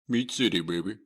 Meat City, baby.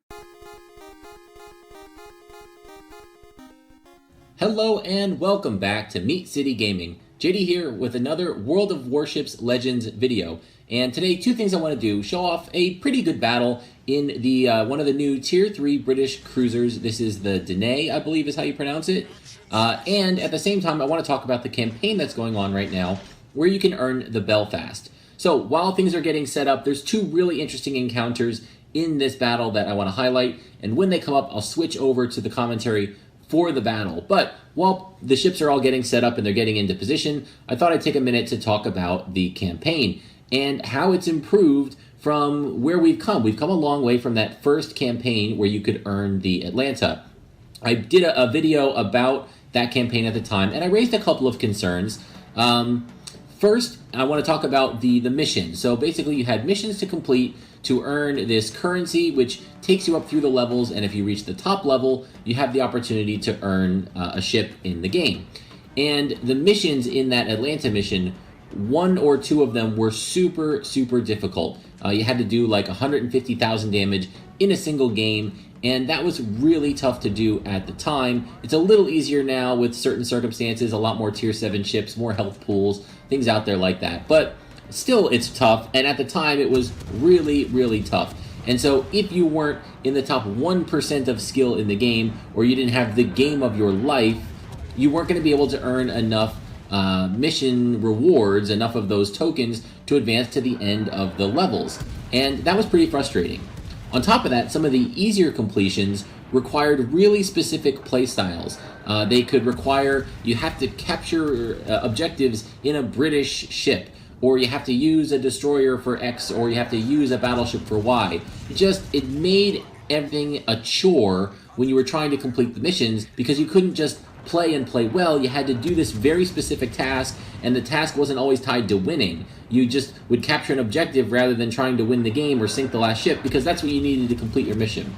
Hello and welcome back to Meat City Gaming. JD here with another World of Warships Legends video. And today, two things I want to do. Show off a pretty good battle in the one of the new Tier 3 British cruisers. This is the Denae, I believe is how you pronounce it. And at the same time, I want to talk about the campaign that's going on right now, where you can earn the Belfast. So while things are getting set up, there's two really interesting encounters in this battle that I want to highlight. And when they come up, I'll switch over to the commentary for the battle. But while the ships are all getting set up and they're getting into position, I thought I'd take a minute to talk about the campaign and how it's improved from where we've come. We've come a long way from that first campaign where you could earn the Atlanta. I did a video about that campaign at the time, and I raised a couple of concerns. First, I want to talk about the mission. So basically, you had missions to complete to earn this currency, which takes you up through the levels, and if you reach the top level, you have the opportunity to earn a ship in the game. And the missions in that Atlanta mission, one or two of them were super difficult. You had to do like 150,000 damage in a single game, and that was really tough to do at the time. It's a little easier now with certain circumstances, a lot more tier 7 ships, more health pools, things out there like that. But still, it's tough, and at the time, it was really tough. And so if you weren't in the top 1% of skill in the game, or you didn't have the game of your life, you weren't going to be able to earn enough mission rewards, enough of those tokens to advance to the end of the levels. And that was pretty frustrating. On top of that, some of the easier completions required really specific play styles. They could require you have to capture objectives in a British ship, or you have to use a destroyer for X, or you have to use a battleship for Y. It made everything a chore when you were trying to complete the missions, because you couldn't just play and play well. You had to do this very specific task, and the task wasn't always tied to winning. You just would capture an objective rather than trying to win the game or sink the last ship, because that's what you needed to complete your mission.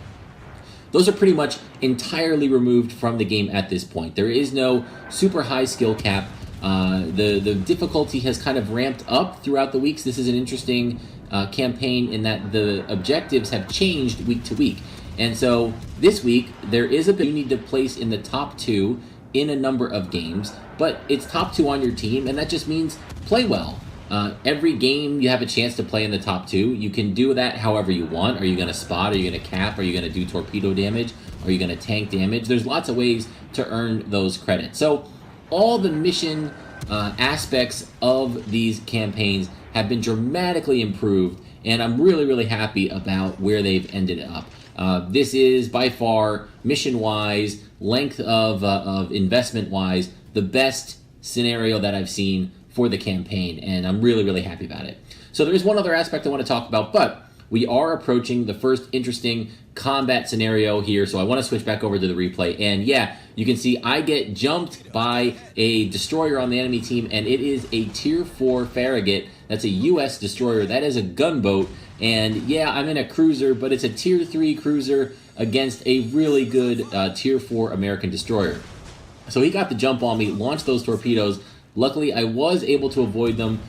Those are pretty much entirely removed from the game at this point. There is no super high skill cap. The difficulty has kind of ramped up throughout the weeks. This is an interesting campaign in that the objectives have changed week to week. And so this week, there is a bit you need to place in the top 2 in a number of games, but it's top 2 on your team, and that just means play well. Every game you have a chance to play in the top 2. You can do that however you want. Are you going to spot? Are you going to cap? Are you going to do torpedo damage? Are you going to tank damage? There's lots of ways to earn those credits. So all the mission aspects of these campaigns have been dramatically improved, and I'm really happy about where they've ended up. This is by far, mission-wise, length of investment-wise, the best scenario that I've seen for the campaign, and I'm really happy about it. So there is one other aspect I want to talk about, but we are approaching the first interesting combat scenario here, so I want to switch back over to the replay. And yeah, you can see I get jumped by a destroyer on the enemy team, and it is a Tier 4 Farragut. That's a US destroyer. That is a gunboat. And yeah, I'm in a cruiser, but it's a Tier 3 cruiser against a really good Tier 4 American destroyer. So he got the jump on me, launched those torpedoes. Luckily, I was able to avoid them,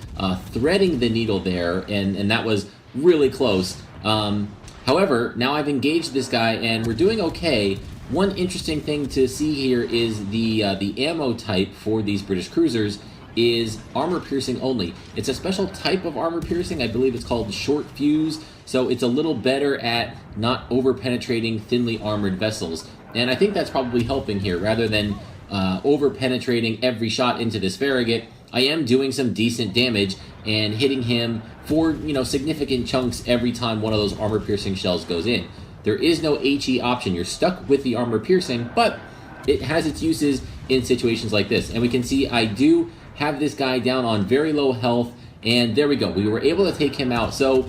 threading the needle there, and that was really close. However, now I've engaged this guy, and we're doing okay. One interesting thing to see here is the ammo type for these British cruisers is armor piercing only. It's a special type of armor piercing. I believe it's called short fuse, so it's a little better at not over penetrating thinly armored vessels. And I think that's probably helping here, rather than over penetrating every shot into this Farragut. I am doing some decent damage and hitting him for significant chunks every time one of those armor piercing shells goes in. There is no HE option. You're stuck with the armor piercing, but it has its uses in situations like this. And we can see I do have this guy down on very low health, and there we go. We were able to take him out. So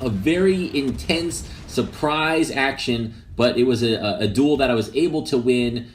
a very intense surprise action, but it was a duel that I was able to win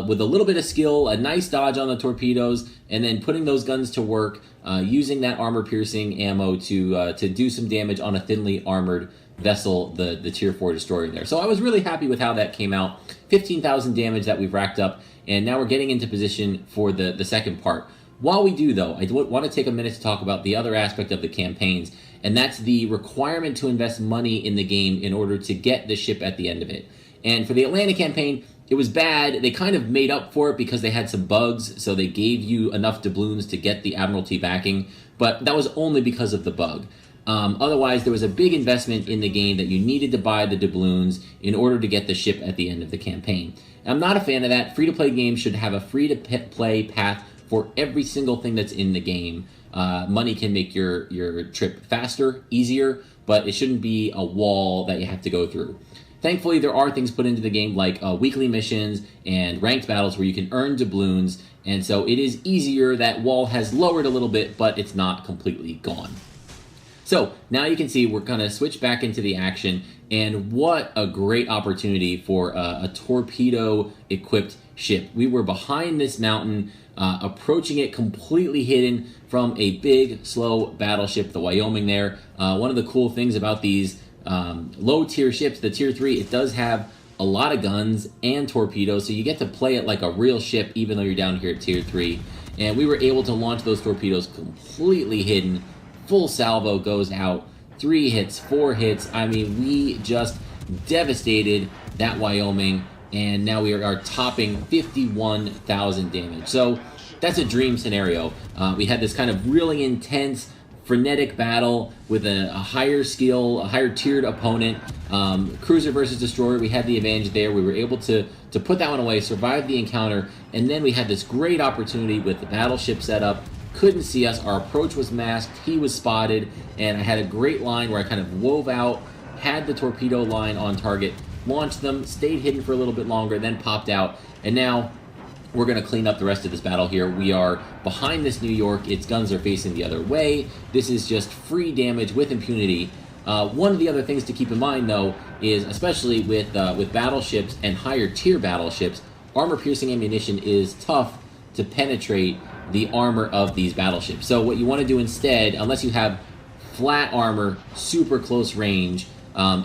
with a little bit of skill, a nice dodge on the torpedoes, and then putting those guns to work, using that armor-piercing ammo to do some damage on a thinly armored vessel, the Tier 4 destroyer there. So I was really happy with how that came out. 15,000 damage that we've racked up, and now we're getting into position for the second part. While we do, though, I want to take a minute to talk about the other aspect of the campaigns, and that's the requirement to invest money in the game in order to get the ship at the end of it. And for the Atlanta campaign, it was bad. They kind of made up for it because they had some bugs, so they gave you enough doubloons to get the Admiralty backing, but that was only because of the bug. Otherwise, there was a big investment in the game that you needed to buy the doubloons in order to get the ship at the end of the campaign. I'm not a fan of that. Free-to-play games should have a free-to-play path for every single thing that's in the game. Money can make your trip faster, easier, but it shouldn't be a wall that you have to go through. Thankfully, there are things put into the game like weekly missions and ranked battles where you can earn doubloons, and so it is easier. That wall has lowered a little bit, but it's not completely gone. So now you can see we're going to switch back into the action, and what a great opportunity for a torpedo-equipped ship. We were behind this mountain, approaching it completely hidden from a big, slow battleship, the Wyoming there. One of the cool things about these low-tier ships, the Tier 3, it does have a lot of guns and torpedoes, so you get to play it like a real ship even though you're down here at Tier 3. And we were able to launch those torpedoes completely hidden. Full salvo goes out, 3 hits, 4 hits. I mean, we just devastated that Wyoming, and now we are topping 51,000 damage. So that's a dream scenario. We had this kind of really intense, frenetic battle with a higher skill, a higher tiered opponent. Cruiser versus destroyer, we had the advantage there. We were able to put that one away, survive the encounter, and then we had this great opportunity with the battleship setup. Couldn't see us. Our approach was masked. He was spotted, and I had a great line where I kind of wove out, had the torpedo line on target, launched them, stayed hidden for a little bit longer, then popped out, and now we're going to clean up the rest of this battle here. We are behind this New York. Its guns are facing the other way. This is just free damage with impunity. One of the other things to keep in mind, though, is especially with battleships and higher tier battleships, armor-piercing ammunition is tough to penetrate the armor of these battleships. So what you want to do instead, unless you have flat armor, super close range,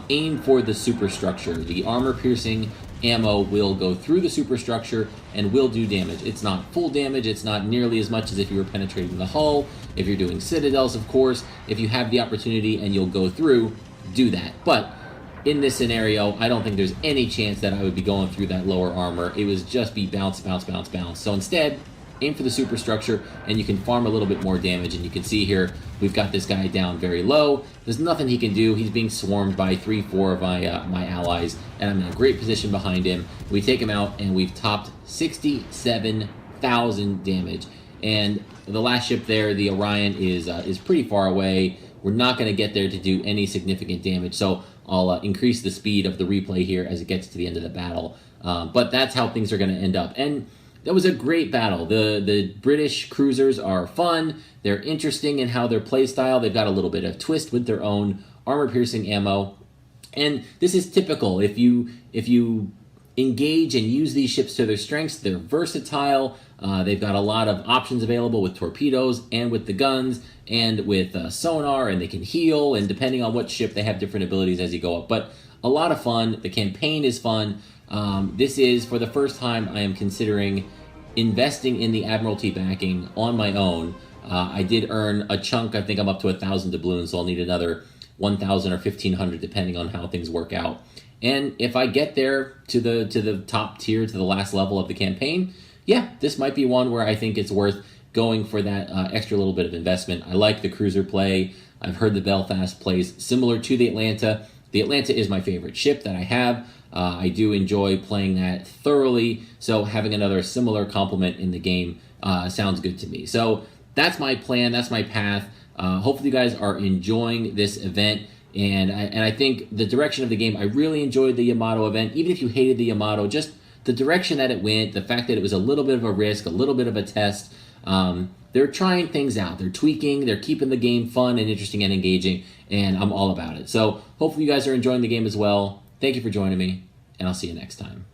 aim for the superstructure. The armor-piercing ammo will go through the superstructure and will do damage. It's not full damage. It's not nearly as much as if you were penetrating the hull. If you're doing citadels, of course, if you have the opportunity and you'll go through, do that. But in this scenario, I don't think there's any chance that I would be going through that lower armor. It would just be bounce, bounce, bounce, bounce. So instead, aim for the superstructure, and you can farm a little bit more damage. And you can see here, we've got this guy down very low. There's nothing he can do. He's being swarmed by 3-4 of my allies, and I'm in a great position behind him. We take him out, and we've topped 67,000 damage. And the last ship there, the Orion, is pretty far away. We're not going to get there to do any significant damage, so I'll increase the speed of the replay here as it gets to the end of the battle. But that's how things are going to end up. And that was a great battle. The British cruisers are fun. They're interesting in how their play style. They've got a little bit of twist with their own armor-piercing ammo. And this is typical. If you engage and use these ships to their strengths, they're versatile. They've got a lot of options available with torpedoes and with the guns and with sonar, and they can heal. And depending on what ship, they have different abilities as you go up. But a lot of fun. The campaign is fun. This is, for the first time, I am considering investing in the Admiralty backing on my own. I did earn a chunk. I think I'm up to 1,000 doubloons, so I'll need another 1,000 or 1,500 depending on how things work out. And if I get there to the top tier, to the last level of the campaign, yeah, this might be one where I think it's worth going for that extra little bit of investment. I like the cruiser play. I've heard the Belfast plays similar to the Atlanta. The Atlanta is my favorite ship that I have. I do enjoy playing that thoroughly, so having another similar complement in the game sounds good to me. So that's my plan, that's my path. Hopefully you guys are enjoying this event, and I think the direction of the game, I really enjoyed the Yamato event. Even if you hated the Yamato, just the direction that it went, the fact that it was a little bit of a risk, a little bit of a test. They're trying things out, they're tweaking, they're keeping the game fun and interesting and engaging, and I'm all about it. So hopefully you guys are enjoying the game as well. Thank you for joining me, and I'll see you next time.